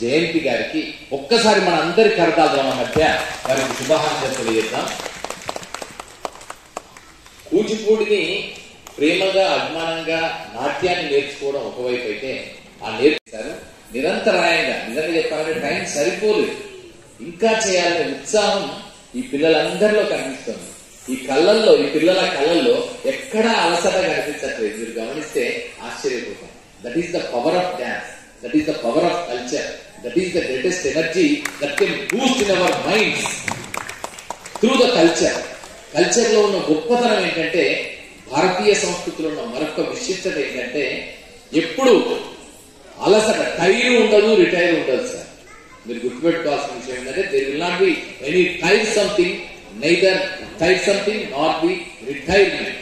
జయంతి గారికి ఒక్కసారి మన అందరి కరతాల మధ్య వారికి శుభాకాంక్షలు తెలియజేద్దాం. కూచిపూడిని ప్రేమగా అభిమానంగా నాట్యాన్ని నేర్చుకోవడం ఒకవైపు అయితే ఆ నేర్చుతారు నిరంతరాయంగా. నిజంగా చెప్పాలంటే టైం సరిపోలేదు, ఇంకా చేయాలనే ఉత్సాహం ఈ పిల్లలందరిలో కనిపిస్తుంది. ఈ పిల్లల కళ్ళల్లో ఎక్కడా అలసట కనిపించట్లేదు. మీరు గమనిస్తే ఆశ్చర్యపోతాం. That is the power of dance, that is the power of culture, that is the greatest energy that can boost in our minds through the culture. Culture లో ఉన్న గొప్పతనం ఏంటంటే, భారతీయ సంస్కృతిలో ఉన్న మరొక విశిష్టత ఏంటంటే, ఎప్పుడు అలసట టైర్ ఉండదు, రిటైర్ ఉండదు సార్. మీరు గుర్తుపెట్టుకోవాల్సిన విషయం ఏంటంటే, there will not be any tier something, neither tier something not be retirement.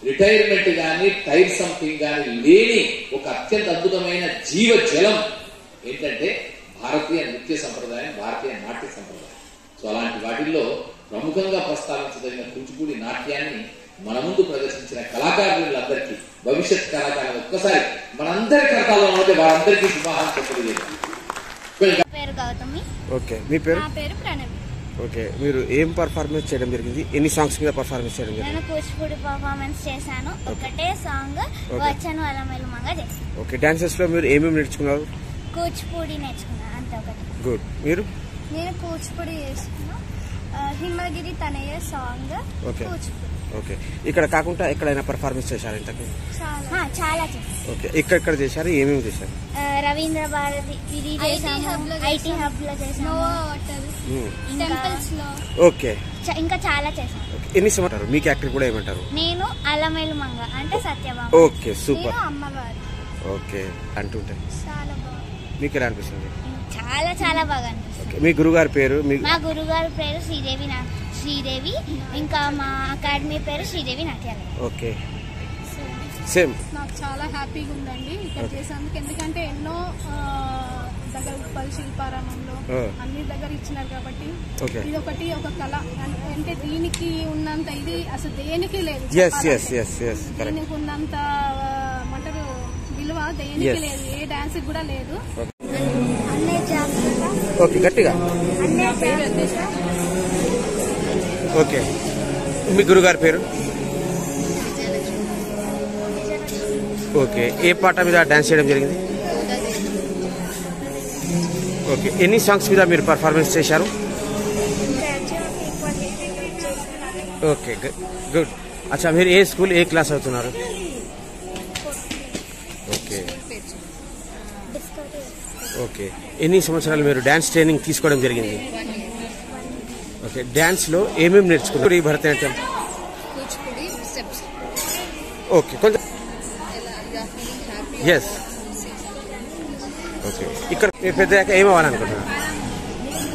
Retirement గాని టైర్ సంథింగ్ గాని లేని ఒక అత్యంత అద్భుతమైన జీవ జలం ఏంటంటే భారతీయ నృత్య సంప్రదాయం, భారతీయ నాట్య సంప్రదాయం. సో అలాంటి వాటిల్లో ప్రముఖంగా ప్రస్తావించదగిన కూచిపూడి నాట్యాన్ని మన ముందు ప్రదర్శించిన కళాకారులందరికీ, భవిష్యత్ కళాకారులు ఒక్కసారి మనందరి కథలో ఉంటే వారందరికీ శుభాకాంక్షలు తెలియజేయాలి. ఓకే, మీ పేరు? నా పేరు ప్రణవి. ఓకే, మీరు ఏం పర్ఫార్మెన్స్ చేయడం జరిగింది? ఎన్ని సాంగ్స్ మీద పర్ఫార్మెన్స్ చేయడం జరిగింది? నేను కూచిపూడి పర్ఫార్మెన్స్ చేశాను. ఒకటే సాంగ్ వచ్చాను అలమెలుమంగా చేశాను. ఓకే, డాన్సెస్ లో మీరు ఏమేమి నేర్చుకున్నారు? కూచిపూడి నేర్చుకున్నాను అంతే, ఒకటి. గుడ్. మీరు? నేను కూచిపూడి చేసుకున్నా, హిమగిరి తనయ్య సాంగ్, కూచిపూడి. ఓకే, ఇక్కడ కాకుండా ఎక్కడైనా పర్ఫార్మెన్స్ చేశారు ఇంతకు? చాలా చేశాను. ఓకే, ఇక్కడ చేశారు, ఏమేమి చేశారు? రవీంద్ర భారతి ఇది చేశాము, ఐటీ హబ్ లో చేశాము, టెంపుల్స్ లో. ఓకే, ఇంకా చాలా చేశాను. ఎన్ని సంవత్సరాలు? మీ క్యారెక్టర్ కూడా ఏమంటారు? నేను అలమేలుమంగ అంటే సత్యభామ. Okay, super. అమ్మవారు. ఓకే, అంటుంటే చాలా బాగుంది. మీకు ఎలా అనిపిస్తుంది? చాలా చాలా బాగా అనిపిస్తుంది. మీ గురుగారి పేరు? మా గురుగారి పేరు శ్రీదేవి, ఇంకా మా అకాడమీ పేరు శ్రీదేవి నాట్యాలయం. Okay, same. నాకు చాలా హ్యాపీగా ఉందండి ఇక్కడ చేసేందుకు. ఎందుకంటే ఎన్నో దగ్గర ఉప్పల్ శిల్పారామంలో అన్ని దగ్గర ఇచ్చినారు కాబట్టి ఇది ఒకటి ఒక కళ. అంటే దీనికి ఉన్నంత ఇది అసలు దేనికి లేదు, దీనికి ఉన్నంత ఏమంటారు విలువ దేనికి లేదు, ఏ డాన్స్ కూడా లేదు. ఓకే, గట్టిగా. ఓకే, మీ గురుగారి పేరు? ఓకే, ఏ పాట మీద డాన్స్ చేయడం జరిగింది? ఓకే, ఎన్ని సాంగ్స్ మీద మీరు పర్ఫార్మెన్స్ చేశారు? Okay, good. అచ్చా, మీరు ఏ స్కూల్, ఏ క్లాస్ అవుతున్నారు? ఓకే ఓకే, ఎన్ని సంవత్సరాలు మీరు డాన్స్ ట్రైనింగ్ తీసుకోవడం జరిగింది? ఓకే, డాన్స్ లో ఏమేమి నేర్చుకున్నారు? ఈ భరతనాట్యం, ఓకే, కొంచెం. ఎస్. ఓకే, ఇక్కడ మీరు పెద్దగా ఏమవ్వాలనుకుంటున్నారు?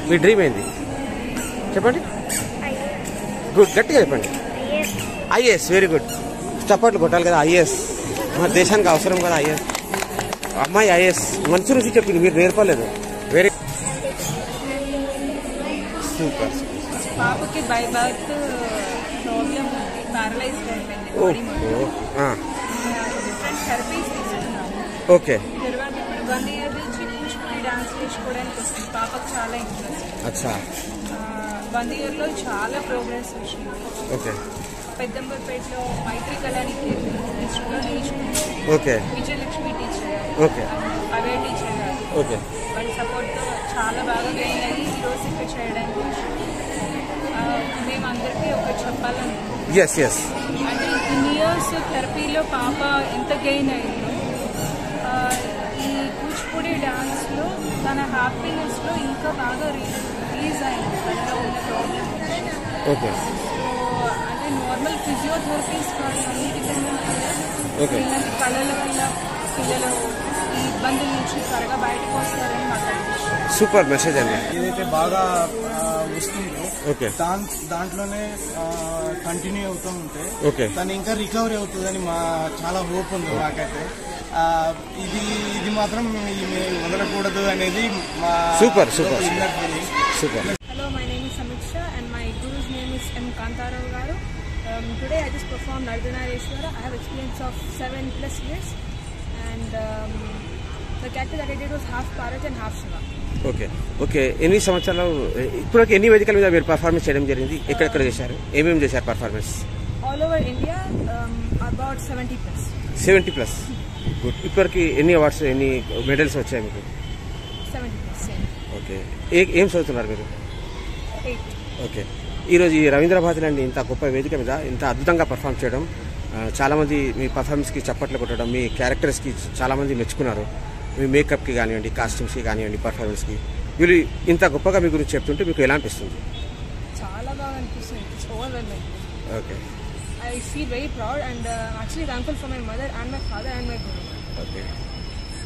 మీ డ్రీమ్ ఏంది చెప్పండి? గుడ్, గట్టిగా చెప్పండి. IAS, very good. చప్పట్లు కొట్టాలి కదా, ఐఏఎస్ మన దేశానికి అవసరం కదా. ఐఏఎస్ అమ్మాయి ఐఏఎస్ మంచి రుచి చెప్పింది, మీరు నేర్పలేదు. Very super. పాపకి బై బర్త్ ప్రాబ్లం, ప్యారలైజ్ అయిపోయింది. డిఫరెంట్ థెరపీస్ తీసుకున్నాము. ఓకే, తర్వాత 1 year నుంచి కూచిపూడి డాన్స్ నేర్చుకోవడానికి వస్తుంది. పాపకు చాలా ఇంట్రెస్ట్. అచ్చా, 1 year లో చాలా ప్రోగ్రెస్ వచ్చింది. ఓకే, పెద్దంబర్పేటలో మైత్రి కళానికి నేర్చుకున్నాం. ఓకే, విజయలక్ష్మి టీచర్, ఓకే, అవే టీచర్ గారు, ఓకే, వాళ్ళ సపోర్ట్తో చాలా బాగా గెయిన్ అయ్యి ఈరోజు ఇక్కడ చేయడానికి మేము అందరికీ ఒకటి చెప్పాలనుకుంటున్నాం. అంటే ఇన్ని ఇయర్స్ థెరపీలో పాప ఎంత గెయిన్ అయిందో, ఈ కూచిపూడి డాన్స్లో తన హ్యాపీనెస్లో ఇంకా బాగా రిలీజ్ అయింది తనలో ఉన్న ప్రాబ్లమ్. ఓకే, అంటే నార్మల్ ఫిజియోథెరపీస్ కానీ అన్నిటికన్నా ఇలాంటి కళల వల్ల పిల్లలు ఈ ఇబ్బందుల నుంచి త్వరగా బయటకు వస్తారని మాకు అనిపిస్తుంది. సూపర్ మెసేజ్ అండి. ఏదైతే బాగా వస్తుందో దాంట్లోనే కంటిన్యూ అవుతూ ఉంటే తను ఇంకా రికవరీ అవుతుందని చాలా హోప్ ఉంది మాకైతే. ఇది మాత్రం వదలకూడదు అనేది మా super. Hello, my name is Samiksha and my guru's name is M. Kantarao Garu. Today I just performed Ardhanareshwara. I have experience of 7+ years and the character that I did was half Paraj and half Shiva. Okay okay. ఎన్ని సంవత్సరాలు ఇప్పటికి ఎన్ని వేదికల మీద మీరు performance చేయడం జరిగింది? ఎక్కడెక్కడ చేశారు? ఏమేమి చేశారు performance? All over India about 70+. 70+. Good. ఇప్పటికి ఎన్ని అవార్డ్స్, ఎన్ని మెడల్స్ వచ్చాయి మీకు? 70+. ఓకే. ఏం చదువుతున్నారు మీరు? 8. ఓకే. ఈరోజు ఈ రవీంద్ర భారతి అండి ఇంత గొప్ప వేదిక మీద ఇంత అద్భుతంగా పర్ఫామ్ చేయడం, చాలామంది మీ పర్ఫార్మెన్స్కి చప్పట్లు కొట్టడం, మీ క్యారెక్టర్స్కి చాలామంది మెచ్చుకున్నారు. మీ మేకప్కి కానివ్వండి, కాస్ట్యూమ్స్కి కానివ్వండి, పర్ఫార్మెన్స్కి వీళ్ళు ఇంత గొప్పగా మీ గురించి చెప్తుంటే మీకు ఎలా అనిపిస్తుంది? చాలా బాగా అనిపిస్తుంది. It's overwhelming. Okay. I feel very proud and actually thankful for my mother and my father and my guru. Okay.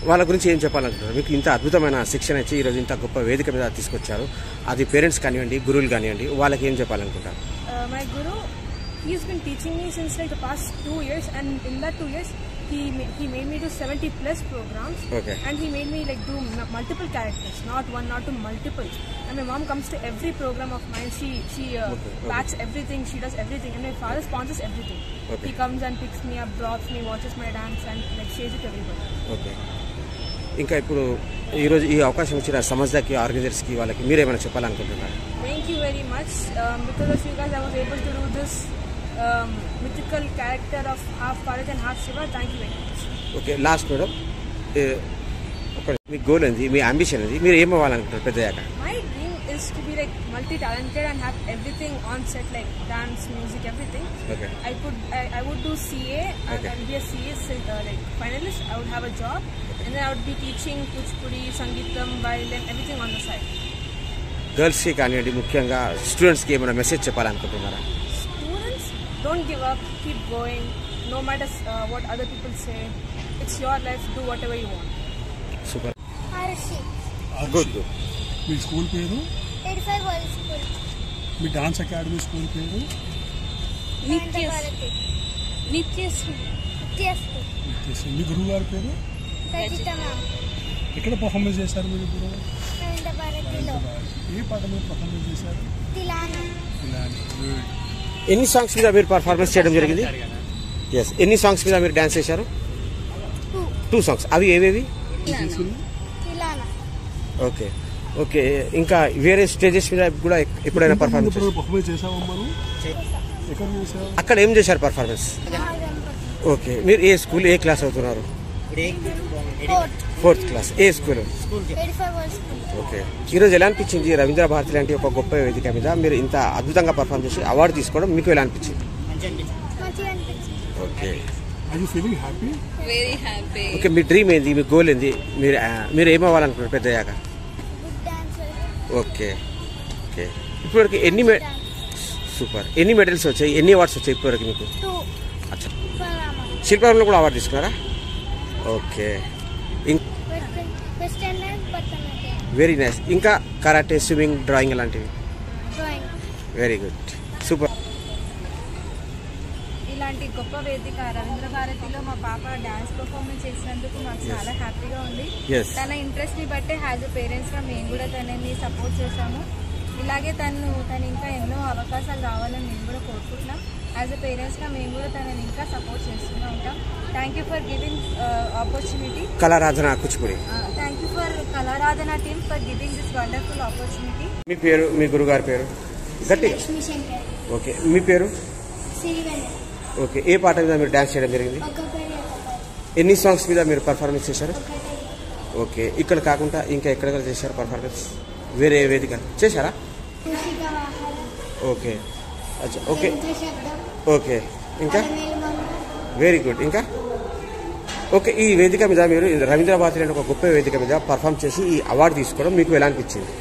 వాళ్ళ గురించి ఏం చెప్పాలనుకుంటున్నారు? మీకు ఇంత అద్భుతమైన శిక్షణ ఇచ్చి ఈరోజు ఇంత గొప్ప వేదిక మీద తీసుకొచ్చారు. అది పేరెంట్స్ కానివ్వండి, గురువులు కానివ్వండి, వాళ్ళకి ఏం చెప్పాలనుకుంటారు? My guru, he's been teaching me since like the past 2 years, and in that 2 years he made me do 70+ programs. Okay. And he made me like do multiple characters, not one, not two, multiple. And my mom comes to every program of mine. She backs everything, she does everything, and my father sponsors everything. Okay. He comes and picks me up, drops me, watches my dance, and like shares it to everybody. Okay. ఇంకా ఇప్పుడు ఈరోజు ఈ అవకాశం ఇచ్చిన సమజ్దాకి, ఆర్గనైజర్స్కి, వాళ్ళకి మీరేమైనా చెప్పాలనుకుంటున్నారు? Thank you very much. Because of you guys, I was able to do this mythical character of half Bharat and half Shiva. Thank you very much. Okay. Last madam, me goal ఏంది, మీ ambition ఏంది, మీరు ఏం అవ్వాలనుకుంటారు పెద్దయ్యాక? My dream is to be like multi-talented and have everything on set, like dance, music, everything. Okay. I would do CA and be a CA like finalist. I would have a job, and then I would be teaching Kuchipudi, Sangeetam, violin, everything on the side. గర్ల్స్కి కానివ్వండి, ముఖ్యంగా స్టూడెంట్స్కి ఏమైనా message చెప్పాలనుకుంటున్నారా? Students, don't give up, keep going, no matter what other people say. It's your life, do whatever you want. Super. Harshi. Good good. Me school పేరు? 85 world school. మీ dance academy school పేరు? నిత్యశ్రీ. మీ గురువు గారి పేరు? రజిత మ్యామ్. ఎక్కడ performance చేశారు మీరు ఇప్పుడు? రవీంద్ర భారతిలో. ఏ పాట మీద పర్ఫార్మెన్స్ చేశారు? తిలానా. ఎన్ని సాంగ్స్ మీద మీరు పర్ఫార్మెన్స్ చేయడం జరిగింది? ఎస్. ఎన్ని సాంగ్స్ మీద మీరు డాన్స్ చేశారు? 2 సాంగ్స్. అవి ఏవేవి? తిలానా. Okay okay. ఇంకా వేరే స్టేజెస్ మీద కూడా ఎప్పుడైనా పర్ఫార్మెన్స్ చేసావా మనం? ఎక్కడ చేసావు? అక్కడ ఏం చేశారు పర్ఫార్మెన్స్? ఓకే. మీరు ఏ స్కూల్, ఏ క్లాస్ అవుతున్నారు? 4th class. ఏ స్కూల్? 85 world school. ఓకే. ఈరోజు ఎలా అనిపించింది రవీంద్ర భారతి లాంటి ఒక గొప్ప వేదిక మీద మీరు ఇంత అద్భుతంగా పర్ఫార్మ్ చేసి అవార్డు తీసుకోవడం మీకు ఎలా అనిపించింది? మంచిగా అనిపించింది. Okay. Are you feeling happy? Very happy. Okay. Me dream ఏంది, మీ గోల్ ఏంది, మీరు ఏమవ్వాలనుకుంటారు పెద్దయ్యాక? Good dancer. Okay okay. ఇప్పటివరకు సూపర్. ఎన్ని మెడల్స్ వచ్చాయి, ఎన్ని అవార్డ్స్ వచ్చాయి ఇప్పటివరకు మీకు? 2. అచ్చా. పరామా. శిల్పారంలో కూడా అవార్డు తీసుకున్నారా? Okay. Western dance, Bharatanatyam. Very nice. ఇంకా కరాటే, స్విమ్మింగ్, డ్రాయింగ్ అలాంటివి? డ్రాయింగ్. Very good. సూపర్. ఇలాంటి గొప్ప వేదిక రవీంద్ర భారతిలో మా పాప డాన్స్ పర్ఫార్మెన్స్ చేసినందుకు మాకు చాలా హ్యాపీగా ఉంది. తన ఇంట్రెస్ట్ ని బట్టే యాజ్ అ పేరెంట్స్ గా మేము కూడా తనని సపోర్ట్ చేశాము. ఇలాగే తను ఇంకా ఎన్నో అవకాశాలు రావాలని మేము కూడా కోరుకుంటున్నాం. యాజ్ అ పేరెంట్స్ గా మేము కూడా తనని ఇంకా సపోర్ట్ చేస్తూనే ఉంటాం. Thank you for giving opportunity. Kalaradhana Kuchipudi. Thank you for Kalaradhana team for giving this wonderful opportunity. మీ పేరు, మీ గురుగారి పేరు? గట్టిగా. లక్ష్మీ శంకర్. ఓకే. మీ పేరు? సిరివెన్నెల. ఓకే. ఏ పాట మీద మీరు డాన్స్ చేయడం జరిగింది? ఎన్ని సాంగ్స్ మీద మీరు పర్ఫార్మెన్స్ చేశారు? ఓకే. ఇక్కడ కాకుండా ఇంకా ఎక్కడ చేశారు పర్ఫార్మెన్స్? వేరే వేదిక చేశారా? ఓకే. అచ్చా. Okay okay. ఇంకా వెరీ గుడ్. ఇంకా ఓకే. ఈ వేదిక మీద మీరు రవీంద్ర భారతి అనే ఒక గొప్ప వేదిక మీద పర్ఫామ్ చేసి ఈ అవార్డు తీసుకోవడం మీకు ఎలా అనిపించింది?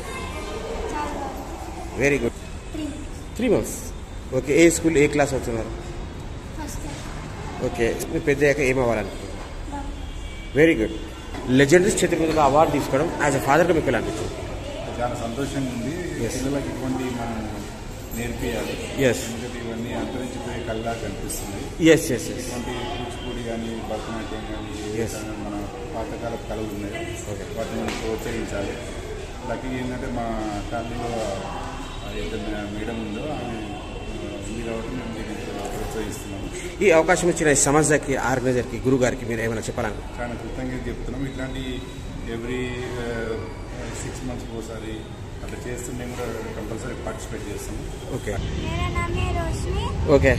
Very good. 3 months. ఓకే. ఏ స్కూల్, ఏ క్లాస్ అవుతున్నారు? ఓకే. మీరు పెద్దయ్యాక ఏం అవ్వాలనుకుంటున్నారు? Very good. లెజెండరీస్ చేతి మీదుగా అవార్డు తీసుకోవడం యాజ్ అ ఫాదర్గా మీకు ఎలా అనిపించింది? చాలా సంతోషంగా ఉంది. పిల్లలకి ఇటువంటి మనం నేర్పియాలి. ఎందుకంటే ఇవన్నీ అంతరించిపోయే కళ్ళలా కనిపిస్తుంది. ఇటువంటి కూచిపూడి కానీ, భరతనాట్యం కానీ, మన పాతకాల కళలు ఉన్నాయి, వాటిని మనం ప్రోత్సహించాలి. లక్కీ ఏంటంటే మా ఫ్యామిలీలో ఏదైతే మేడం ఉందో ఆమె ఉంది కాబట్టి మేము దీన్ని ప్రోత్సహిస్తున్నాము. ఈ అవకాశం ఇచ్చిన సమాజానికి, ఆర్గనైజర్కి, గురువు గారికి మీరు ఏమైనా చెప్పాలని? చాలా కృతజ్ఞత చెప్తున్నాం. ఇట్లాంటి ఎవ్రీ 6 months ఒకసారి అట్లా చేస్తూ మేము కూడా కంపల్సరీ పార్టిసిపేట్ చేస్తాము. ఓకే मेरा नाम है रोशनी. ओके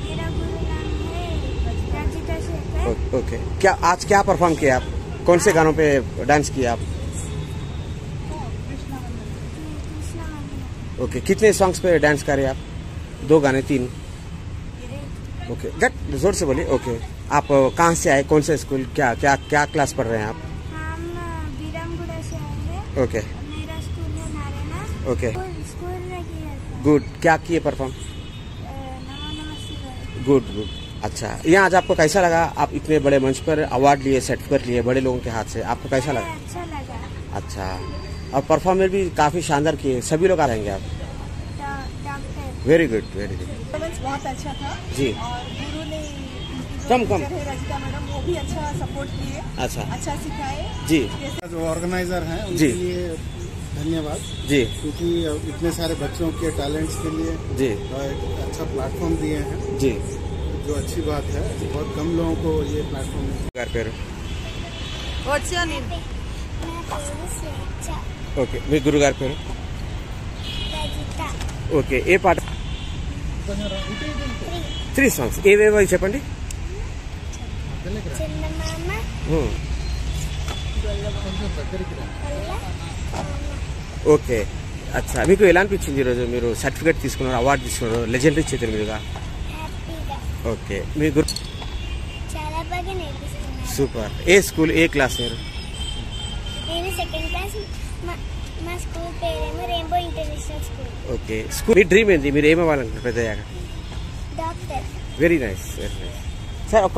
मेरा गुरु नाम है रचिता शेखर. ओके क्या आज क्या परफॉर्म किया आप? कौन से गानों पे डांस किया आप? कृष्णा मंदिर. ओके कितने सॉन्ग्स पे डांस करे आप? 2 गाने 3? ओके गट जोर से बोलिए. ओके आप कहाँ से आए? कौन से स्कूल? क्या क्या क्या क्लास पढ़ रहे हैं आप? हम बीरामगुड़ा से आए हैं. ओके मेरा स्कूल है नारायणा. ओके स्कूल में किया था. गुड. क्या किए परफॉर्म? नमो नमः शिवाय. Good good. अच्छा यहाँ आज आपको कैसा लगा? आप इतने बड़े मंच पर अवार्ड लिए, सर्टिफिकेट लिए बड़े लोगों के हाथ से, आपको कैसा लगा? अच्छा लगा. अच्छा और परफॉर्मर भी काफी शानदार किए. सभी लोग आ रहेंगे आप? Doctor. Very good very good. बहुत अच्छा था जी और गुरु ने कम कम टीचर है रजिता मैडम, वो भी अच्छा सपोर्ट किए, अच्छा अच्छा सिखाए. जी जो ऑर्गेनाइजर हैं जी. उनके लिए धन्यवाद, जी क्योंकि इतने सारे बच्चों के टैलेंट्स के लिए जी एक अच्छा प्लेटफॉर्म दिए हैं, जी जो अच्छी बात है. बहुत कम लोगों को ये प्लेटफॉर्म గారి పేరు? నా పేరు స్వేచ్ఛ. ఓకే మీ గురుగారి పేరు? రజిత. ఓకే ఏ పాట? 3 సాంగ్స్ ఏవేవో చెప్పండి. చందమామ. ఓకే అచ్చా మీకు ఎలా అనిపించింది ఈరోజు? మీరు సర్టిఫికేట్ తీసుకున్నారు, అవార్డు తీసుకున్నారు, లెజెండరీ చేతుల మీదుగా. హ్యాపీగా. ఓకే మీ గురు చాలా బాగా నేర్పిస్తున్నారు. సూపర్. ఏ స్కూల్ ఏ క్లాస్ మీరు? నేను 2nd క్లాస్. మా స్కూల్ పేరేమో rainbow international school. Okay school మీ డ్రీమ్ ఏంటి? మీరు ఏమవ్వాలనుకుంటారు పెద్దయ్యాక? Doctor. Very nice very nice. Sir ఒక్క